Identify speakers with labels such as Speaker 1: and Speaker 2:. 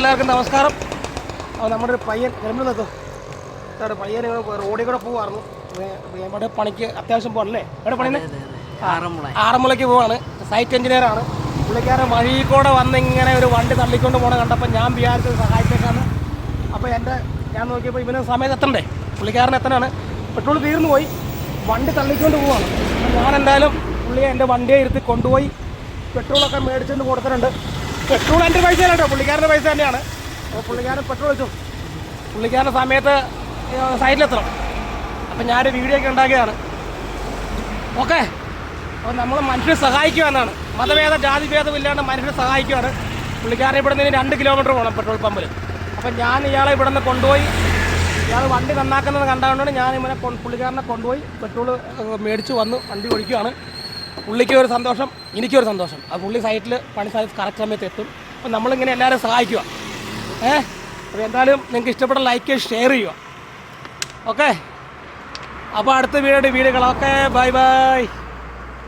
Speaker 1: എല്ലാവർക്കും നമസ്കാരം. നമ്മുടെ ഒരു പയ്യൻ ജന്മനെത്തും പയ്യൻ റോഡിൽ കൂടെ പോവായിരുന്നു. എവിടെ പണിക്ക് അത്യാവശ്യം പോകണല്ലേ? എവിടെ പണിയുന്നത്? ആറന്മുളയ്ക്ക് പോവാണ്. സൈറ്റ് എഞ്ചിനീയറാണ് പുള്ളിക്കാരൻ. വഴിയിൽ കൂടെ വന്നിങ്ങനെ ഒരു വണ്ടി തള്ളിക്കൊണ്ട് പോകണ കണ്ടപ്പോൾ ഞാൻ വിചാരിച്ചത് സഹായിച്ചേക്കാണ്. അപ്പോൾ ഞാൻ നോക്കിയപ്പോൾ ഇവന് സമയത്ത് എത്തണ്ടേ, പുള്ളിക്കാരൻ എത്തനാണ്. പെട്രോൾ തീർന്നു പോയി, വണ്ടി തള്ളിക്കൊണ്ട് പോവാണ്. അപ്പോൾ ഞാൻ എന്തായാലും പുള്ളിയെ എൻ്റെ വണ്ടിയെ ഇരുത്തി കൊണ്ടുപോയി പെട്രോളൊക്കെ മേടിച്ചുകൊണ്ട് കൊടുത്തിട്ടുണ്ട്. പെട്രോൾ എൻ്റെ പൈസ കേട്ടോ, പുള്ളിക്കാരൻ്റെ പൈസ തന്നെയാണ്. അപ്പോൾ പുള്ളിക്കാരൻ പെട്രോൾ വെച്ചു. പുള്ളിക്കാരൻ്റെ സമയത്ത് സൈഡിലെത്തണം. അപ്പം ഞാനൊരു വീഡിയോ ഒക്കെ ഉണ്ടാക്കിയതാണ്. ഓക്കെ, അപ്പോൾ നമ്മൾ മനുഷ്യരെ സഹായിക്കുക എന്നാണ്. മതഭേദ ജാതിഭേദമില്ലാണ്ട് മനുഷ്യരെ സഹായിക്കുകയാണ്. പുള്ളിക്കാരൻ ഇവിടെ നിന്ന് 2 കിലോമീറ്റർ പോകണം പെട്രോൾ പമ്പിൽ. അപ്പം ഞാൻ ഇയാളെ ഇവിടെ നിന്ന് കൊണ്ടുപോയി, ഇയാൾ വണ്ടി നന്നാക്കുന്നത് കണ്ടുകൊണ്ടാണ് ഞാൻ ഇവനെ പുള്ളിക്കാരനെ കൊണ്ടുപോയി പെട്രോൾ മേടിച്ച് വന്ന് വണ്ടി ഒഴിക്കുകയാണ്. പുള്ളിക്ക് ഒരു സന്തോഷം, എനിക്കൊരു സന്തോഷം. ആ പുള്ളി സൈറ്റിൽ പണി സ്ഥലത്ത് കറക്റ്റ് സമയത്ത് എത്തും. അപ്പം നമ്മളിങ്ങനെ എല്ലാവരും സഹായിക്കുക. അപ്പോൾ എന്തായാലും നിങ്ങൾക്ക് ഇഷ്ടപ്പെട്ട ലൈക്ക് ഷെയർ ചെയ്യുക. ഓക്കെ, അപ്പോൾ അടുത്ത വീഡിയോ കാണാം. Okay, bye bye.